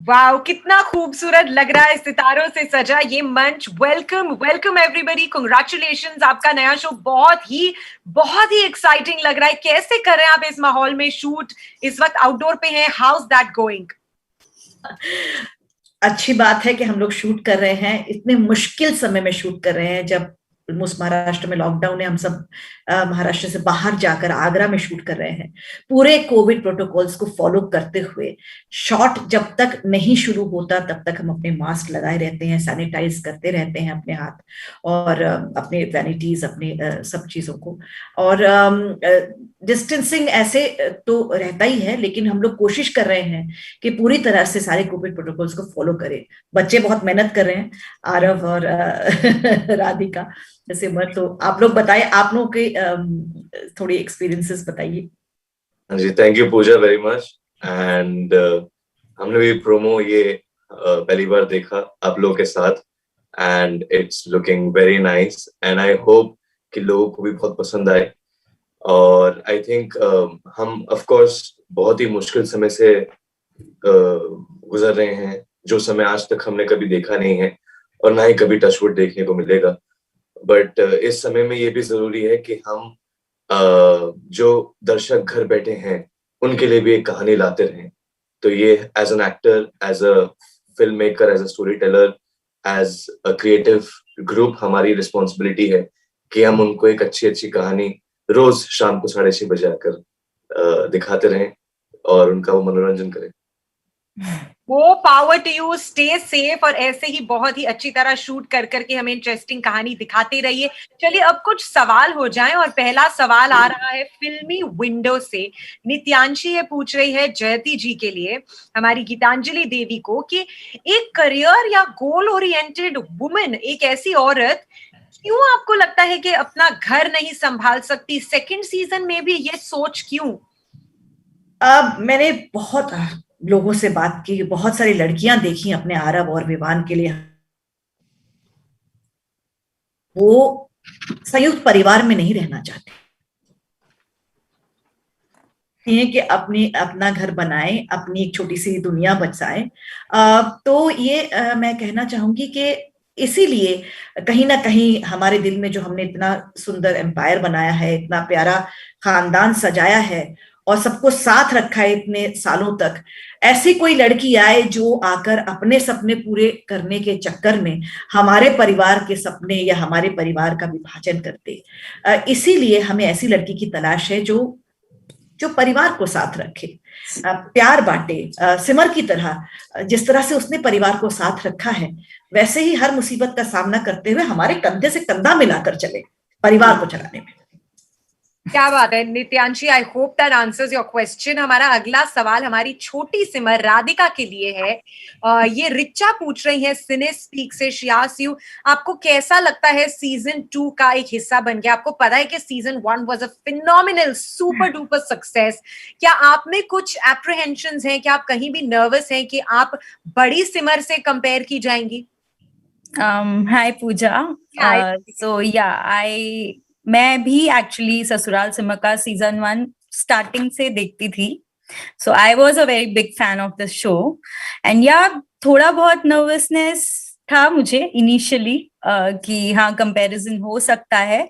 Wow, कितना खूबसूरत लग रहा है सितारों से सजा ये मंच। वेलकम वेलकम एवरीबॉडी, कांग्रेचुलेशंस, आपका नया शो बहुत ही एक्साइटिंग लग रहा है। कैसे कर रहे हैं आप इस माहौल में शूट? इस वक्त आउटडोर पे हैं, हाउ इज दैट गोइंग? अच्छी बात है कि हम लोग शूट कर रहे हैं, इतने मुश्किल समय में शूट कर रहे हैं जब ऑलमोस्ट महाराष्ट्र में लॉकडाउन है। हम सब महाराष्ट्र से बाहर जाकर आगरा में शूट कर रहे हैं, पूरे कोविड प्रोटोकॉल्स को फॉलो करते हुए। शॉट जब तक नहीं शुरू होता तब तक हम अपने मास्क लगाए रहते हैं, सैनिटाइज करते रहते हैं अपने हाथ और अपने वैनिटीज, अपने सब चीजों को। और डिस्टेंसिंग ऐसे तो रहता ही है, लेकिन हम लोग कोशिश कर रहे हैं कि पूरी तरह से सारे कोविड प्रोटोकॉल्स को फॉलो करें। बच्चे बहुत मेहनत कर रहे हैं, आरव और राधिका जैसे। मत तो आप लोग बताएं, आप लोगों के थोड़ी एक्सपीरियंसेस बताइए। हाँ जी, thank you Puja very much. And हमने भी प्रोमो ये पहली बार देखा आप लोगों के साथ, and it's looking very nice and I hope कि लोगों को भी बहुत पसंद आए। और आई थिंक हम ऑफ कोर्स बहुत ही मुश्किल समय से गुजर रहे हैं, जो समय आज तक हमने कभी देखा नहीं है और ना ही कभी टचवुड देखने को मिलेगा। बट इस समय में ये भी जरूरी है कि हम जो दर्शक घर बैठे हैं उनके लिए भी एक कहानी लाते रहें। तो ये as an actor, as a film maker, as a story teller, as a creative group हमारी रिस्पॉन्सिबिलिटी है कि हम उनको एक अच्छी अच्छी कहानी रोज शाम को 6:30 बजे आकर दिखाते रहें और उनका वो मनोरंजन करें। वो power to you, stay safe और ऐसे ही बहुत ही अच्छी तरह शूट कर करके हमें इंटरेस्टिंग कहानी दिखाते रहिए। चलिए अब कुछ सवाल हो जाएं और पहला सवाल आ रहा है फिल्मी विंडो से। नित्यांशी ये पूछ रही है जयति जी के लिए, हमारी गीतांजलि देवी को, कि एक करियर या गोल ओरिएंटेड वुमेन, एक ऐसी औरत क्यों आपको लगता है कि अपना घर नहीं संभाल सकती? सेकंड सीजन में भी ये सोच क्यों? अब मैंने बहुत लोगों से बात की, बहुत सारी लड़कियां देखी अपने आरव और विवान के लिए। वो संयुक्त परिवार में नहीं रहना चाहते हैं कि अपना घर बनाए, अपनी एक छोटी सी दुनिया बसाए। तो ये मैं कहना चाहूंगी कि इसीलिए कहीं ना कहीं हमारे दिल में जो हमने इतना सुंदर एम्पायर बनाया है, इतना प्यारा खानदान सजाया है और सबको साथ रखा है इतने सालों तक, ऐसी कोई लड़की आए जो आकर अपने सपने पूरे करने के चक्कर में हमारे परिवार के सपने या हमारे परिवार का विभाजन करते। इसीलिए हमें ऐसी लड़की की तलाश है जो जो परिवार को साथ रखे, प्यार बांटे। सिमर की तरह जिस तरह से उसने परिवार को साथ रखा है, वैसे ही हर मुसीबत का सामना करते हुए हमारे कंधे से कंधा मिलाकर चले परिवार को चलाने में। क्या बात है Nityanshi, I hope that answers your question. हमारा अगला सवाल हमारी छोटी सिमर राधिका के लिए है। ये रिचा पूछ रही है सिने स्पीक से, शियास यू, आपको कैसा लगता है सीजन 2 का एक हिस्सा बन गया? आपको पता है कि season 1 was a phenomenal super duper success. क्या आप में कुछ एप्रीहेंशंस हैं? क्या आप कहीं भी नर्वस हैं कि आप बड़ी सिमर से कंपेयर की जाएंगी? हाय पूजा। सो या मैं भी एक्चुअली ससुराल सिमर का सीजन 1 स्टार्टिंग से देखती थी। So I was a very big fan of the show and या थोड़ा बहुत नर्वसनेस था मुझे इनिशियली कि हाँ कंपैरिजन हो सकता है।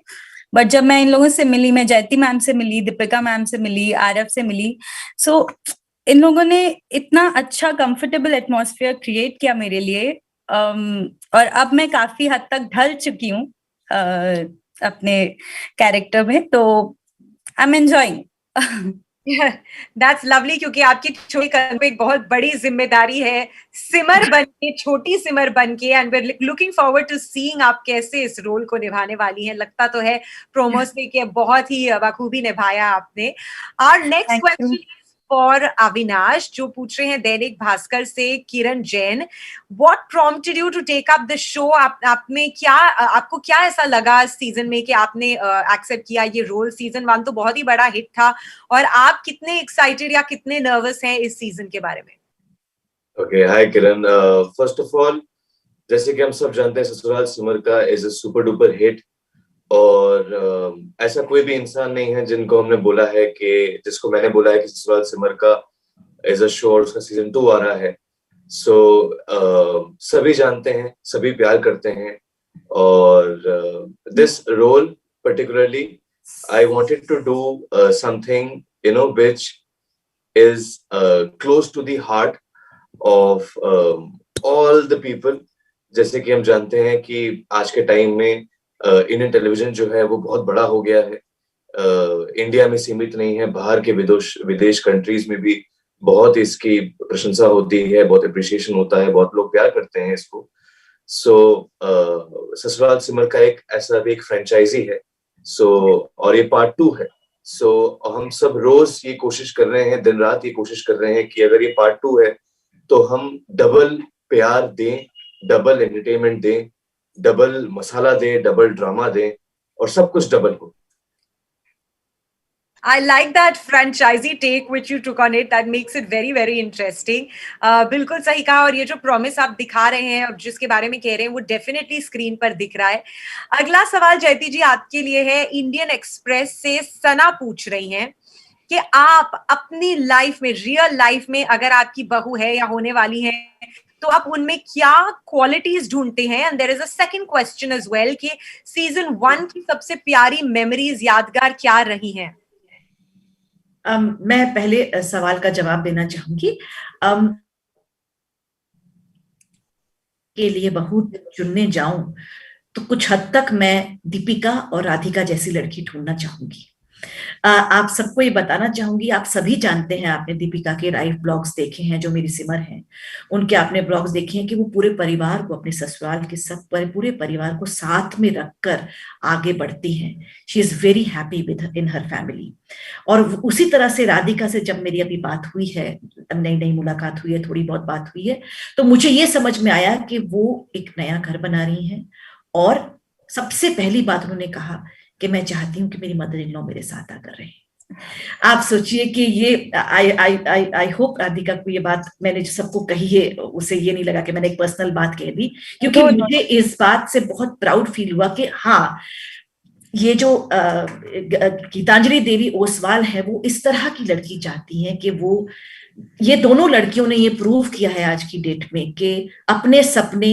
बट जब मैं इन लोगों से मिली, मैं जयति मैम से मिली, दीपिका मैम से मिली, आरव से मिली, सो इन लोगों ने इतना अच्छा कंफर्टेबल एटमॉस्फेयर क्रिएट किया मेरे लिए। और अब मैं काफी हद तक ढल चुकी हूँ अपने कैरेक्टर में, तो आई एम एंजॉयिंग। दैट्स लवली, क्योंकि आपकी छोटी कदम पे एक बहुत बड़ी जिम्मेदारी है, सिमर बन के, छोटी सिमर बन के, and we are looking forward to seeing आप कैसे इस रोल को निभाने वाली हैं। लगता तो है प्रोमो से कि बहुत ही बखूबी निभाया आपने। और नेक्स्ट क्वेश्चन फॉर अविनाश, जो पूछ रहे हैं दैनिक भास्कर से Kiran Jain, what prompted you to take up the show? आपको क्या ऐसा लगा सीजन में कि आपने एक्सेप्ट किया ये रोल? सीजन 1 तो बहुत ही बड़ा हिट था, और आप कितने एक्साइटेड या कितने नर्वस हैं इस सीजन के बारे में? Okay, hi Kiran. First of all, जैसे कि हम सब जानते हैं, ससुराल सिमर का is a super duper hit. और ऐसा कोई भी इंसान नहीं है जिसको मैंने बोला है कि ससुराल सिमर का इज अ शो और उसका सीजन 2 आ रहा है। सो सभी जानते हैं, सभी प्यार करते हैं, और this role particularly I wanted to do something, you know, which is close to the heart of all the people. जैसे कि हम जानते हैं कि आज के टाइम में इंडियन टेलीविजन जो है वो बहुत बड़ा हो गया है, इंडिया में सीमित नहीं है, बाहर के विदेश कंट्रीज में भी बहुत इसकी प्रशंसा होती है, बहुत अप्रिशिएशन होता है, बहुत लोग प्यार करते हैं इसको. सो ससुराल सिमर का एक ऐसा भी एक फ्रेंचाइजी है. और ये पार्ट 2 है. हम सब रोज ये कोशिश कर रहे हैं, दिन रात ये कोशिश कर रहे हैं कि अगर ये पार्ट 2 है तो हम डबल प्यार दें, डबल एंटरटेनमेंट दें, डबल मसाला दें, डबल ड्रामा दें, और सब कुछ डबल हो. I like that franchisee take which you took on it. That makes it very, very interesting. बिल्कुल सही कहा. और ये जो प्रॉमिस आप दिखा रहे हैं और जिसके बारे में कह रहे हैं वो डेफिनेटली स्क्रीन पर दिख रहा है. अगला सवाल जयती जी आपके लिए है. इंडियन एक्सप्रेस से सना पूछ रही हैं कि आप अपनी लाइफ में, रियल लाइफ में, अगर आपकी बहू है या होने वाली है तो आप उनमें क्या क्वालिटीज ढूंढते हैं. And there is a second question as well कि सीजन 1 की सबसे प्यारी मेमोरीज, यादगार क्या रही हैं. मैं पहले सवाल का जवाब देना चाहूंगी. के लिए बहू चुनने जाऊं तो कुछ हद तक मैं दीपिका और राधिका जैसी लड़की ढूंढना चाहूंगी. आप सबको ये बताना चाहूंगी, आप सभी जानते हैं, आपने दीपिका के लाइव ब्लॉग्स देखे हैं जो मेरी सिमर हैं, उनके आपने ब्लॉग्स देखे हैं कि वो पूरे परिवार को, अपने ससुराल के सब पूरे परिवार को साथ में रखकर आगे बढ़ती हैं. She is very happy with in her family. और उसी तरह से राधिका से जब मेरी अभी बात हुई है, नई मुलाकात हुई है, थोड़ी बहुत बात हुई है, तो मुझे ये समझ में आया कि वो एक नया घर बना रही हैं. और सबसे पहली बात उन्होंने कहा कि मैं चाहती हूँ कि मेरी मदर इन लॉ मेरे साथ आकर रहे. आप सोचिए कि ये आई होप राधिका को ये बात मैंने जो सबको कही है उसे ये नहीं लगा कि मैंने एक पर्सनल बात कह दी, क्योंकि मुझे इस बात से बहुत प्राउड फील हुआ कि हाँ, ये जो गीतांजलि देवी ओसवाल है वो इस तरह की लड़की चाहती है कि वो, ये दोनों लड़कियों ने ये प्रूव किया है आज की डेट में कि अपने सपने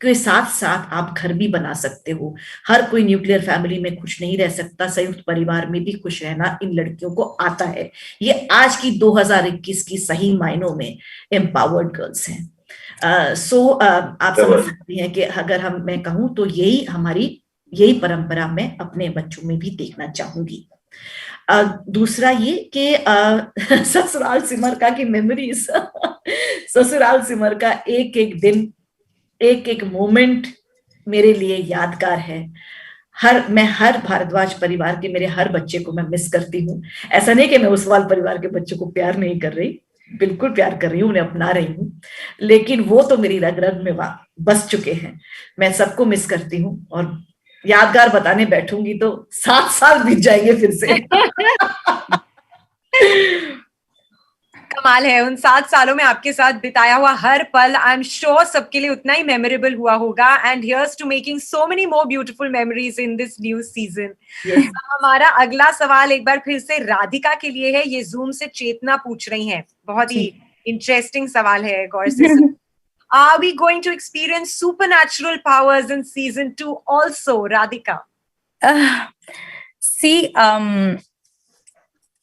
के साथ साथ आप घर भी बना सकते हो. हर कोई न्यूक्लियर फैमिली में खुश नहीं रह सकता, संयुक्त परिवार में भी खुश रहना इन लड़कियों को आता है. ये आज की 2021 की सही मायनों में एम्पावर्ड गर्ल्स हैं. आप समझ सकती हैं कि अगर मैं कहूँ तो यही परंपरा मैं अपने बच्चों में भी देखना चाहूंगी. दूसरा ये कि ससुराल सिमर का की मेमोरीज ससुराल सिमर का एक एक दिन, एक एक मोमेंट मेरे लिए यादगार है. मैं हर भारद्वाज परिवार के मेरे हर बच्चे को मैं मिस करती हूँ. ऐसा नहीं कि मैं ओसवाल परिवार के बच्चों को प्यार नहीं कर रही, बिल्कुल प्यार कर रही हूँ, उन्हें अपना रही हूँ, लेकिन वो तो मेरी रग रग में बस चुके हैं. मैं सबको मिस करती हूँ और यादगार बताने बैठूंगी तो 7 साल बीत जाएंगे फिर से. कमाल है. उन 7 सालों में आपके साथ बिताया हुआ हर पल आई एम श्योर सबके लिए उतना ही मेमोरेबल हुआ होगा. And here's to making so many more beautiful memories in this new season. हमारा अगला सवाल एक बार फिर से राधिका के लिए है. ये जूम से चेतना पूछ रही हैं. बहुत ही इंटरेस्टिंग सवाल है, गौर से. Are we going to experience supernatural powers in season 2 also, Radhika? See,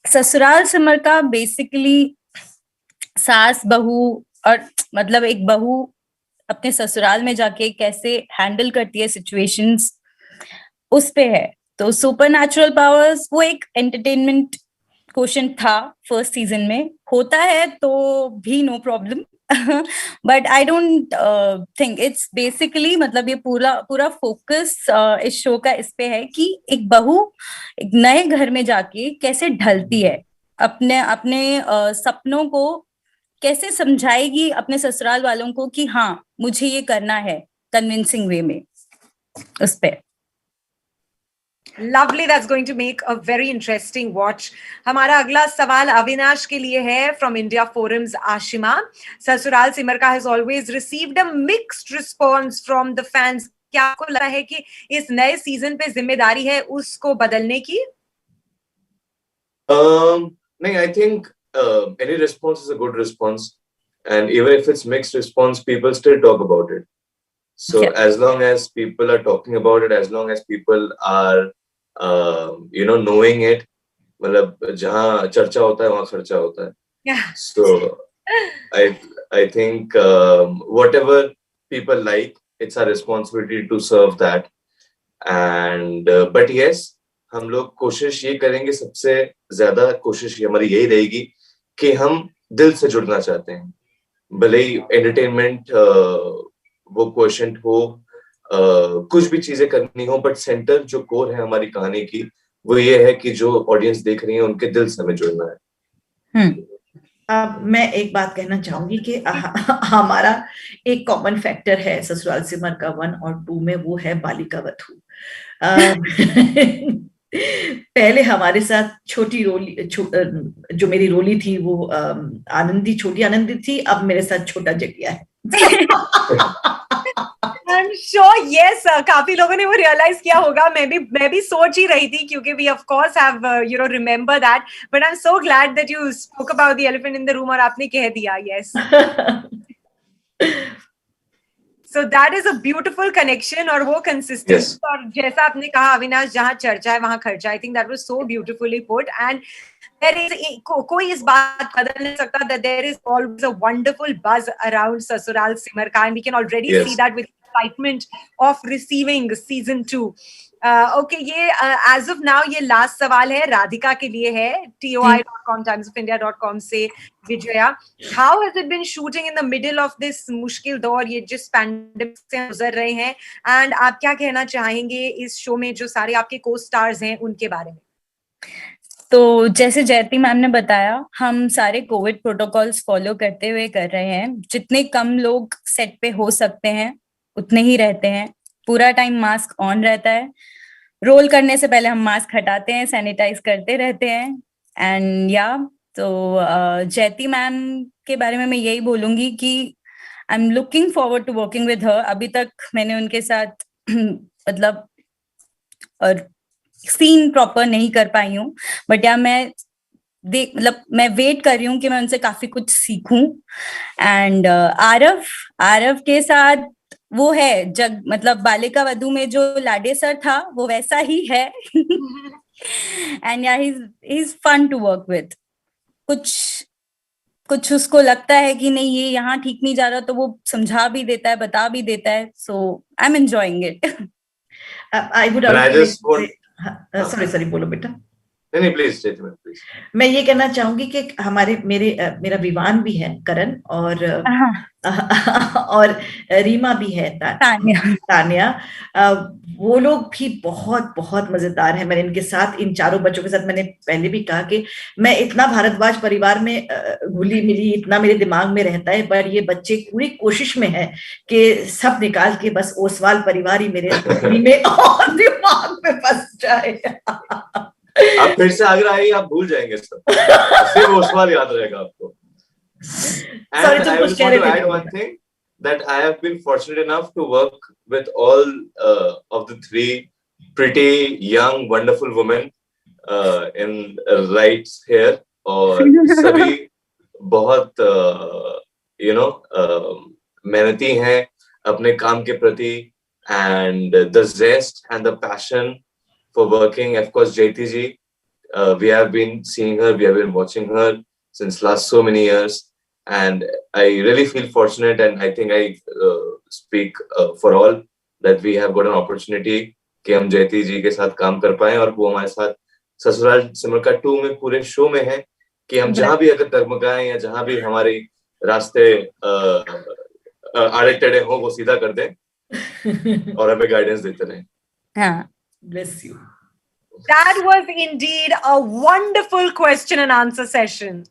Sasural Simar का बेसिकली सास बहू, और मतलब एक बहू अपने ससुराल में जाके कैसे हैंडल करती है सिचुएशंस, उस पे है. तो सुपरनैचुरल पावर्स वो एक एंटरटेनमेंट क्वेश्चन था फर्स्ट सीजन में, होता है तो भी no problem. But I don't think it's basically, मतलब ये पूरा फोकस इस शो का इस पे है कि एक बहू एक नए घर में जाके कैसे ढलती है, अपने सपनों को कैसे समझाएगी अपने ससुराल वालों को कि हाँ मुझे ये करना है, कन्विंसिंग वे में, उस पे. Lovely, that's going to make a very interesting watch. हमारा अगला सवाल अविनाश के लिए है from India Forums. Ashima, Sasural Simar का has always received a mixed response from the fans. क्या आपको लगा है कि इस नए सीजन पे जिम्मेदारी है उसको बदलने की? नहीं, I think any response is a good response, and even if it's mixed response, people still talk about it. So Yeah. as long as people are talking about it, as long as people are knowing it, मतलब जहाँ चर्चा होता है वहाँ खर्चा होता है. Yeah. So I think whatever people like, it's our responsibility to serve that. And but yes, हम लोग कोशिश ये करेंगे, सबसे ज्यादा कोशिश हमारी यही रहेगी कि हम दिल से जुड़ना चाहते हैं. भले ही एंटरटेनमेंट वो क्वेश्चन हो, कुछ भी चीजें करनी हो, बट सेंटर जो कोर है हमारी कहानी की वो ये है कि जो ऑडियंस देख रही है उनके दिल से हमें जुड़ना है. अब मैं एक बात कहना चाहूंगी कि हमारा एक कॉमन फैक्टर है ससुराल सिमर का 1 और 2 में, वो है बालिका वधू. पहले हमारे साथ छोटी रोली जो मेरी रोली थी वो छोटी आनंदी थी. अब मेरे साथ छोटा जटिया है. I'm sure, yes, काफी लोगों ने वो रियलाइज किया होगा. मैं भी सोच ही रही थी, क्योंकि we of course have remember that, but I'm so glad that you spoke about the elephant in the room और आपने कह दिया. Yes. So that is a beautiful connection और वो consistency. Yes. और जैसा आपने कहा अविनाश, जहाँ चर्चा है वहाँ खर्चा. I think that was so beautifully put. And there is कोई इस बात को बदल नहीं सकता that there is always a wonderful buzz around Sasural Simar का, and we can already Yes. see that with excitement of receiving season 2. Okay, ये as of now ये last सवाल है, राधिका के लिए है, TOI.com, TimesOfIndia.com से Vijaya. How has it been shooting in the middle of this मुश्किल दौर, ये जिस पैंडेमिक से गुजर रहे हैं, and आप क्या कहना चाहेंगे इस शो में जो सारे आपके co-stars हैं उनके बारे में? तो जैसे जयती मैम ने बताया, हम सारे कोविड प्रोटोकॉल्स फॉलो करते हुए कर रहे हैं. जितने कम लोग सेट पे हो सकते हैं उतने ही रहते हैं. पूरा टाइम मास्क ऑन रहता है. रोल करने से पहले हम मास्क हटाते हैं, सैनिटाइज करते रहते हैं. एंड तो जयती मैम के बारे में मैं यही बोलूंगी कि I am looking forward to working with her. अभी तक मैंने उनके साथ मतलब और सीन प्रॉपर नहीं कर पाई हूँ, बट मैं वेट कर रही हूँ कि मैं उनसे काफी कुछ सीखूं. एंड आरव के साथ वो है मतलब बालिका वधू में जो लाडे सर था वो वैसा ही है. And he is fun to work with. कुछ उसको लगता है कि नहीं ये यहाँ ठीक नहीं जा रहा, तो वो समझा भी देता है, बता भी देता है. So I am enjoying it. I would sorry बोलो बेटा. नहीं प्लीज प्लीज. मैं ये कहना चाहूंगी कि मेरा विवान भी है करण, और रीमा भी है, तान्या. वो लोग भी बहुत बहुत मजेदार है. मैंने इनके साथ, इन चारों बच्चों के साथ, मैंने पहले भी कहा कि मैं इतना भारद्वाज परिवार में घुली मिली, इतना मेरे दिमाग में रहता है, पर ये बच्चे पूरी कोशिश में है कि सब निकाल के बस ओसवाल परिवार ही मेरे में और दिमाग में फंस जाए. आप फिर से आगरा आइए, आप भूल जाएंगे सब, सिर्फ ओसवाल याद रहेगा आपको. And I just want to add one thing, that I have been fortunate enough to work with all of the 3 pretty young, wonderful women in right here. और सभी बहुत मेहनती हैं अपने काम के प्रति, and the zest and the passion for working. Of course, Jaiti ji, we have been seeing her, we have been watching her since last so many years, and I really feel fortunate, and I think I speak for all, that we have got an opportunity कि हम जयती जी के साथ काम कर पाए, और वो हमारे साथ ससुराल सिमर का 2 में पूरे शो में है कि हम जहां भी अगर डगमगाएं या जहां भी हमारे रास्ते आड़े टेढ़े हो वो सीधा कर दें और हमें गाइडेंस देते रहें. हाँ. Bless you. That was indeed a wonderful question and answer session.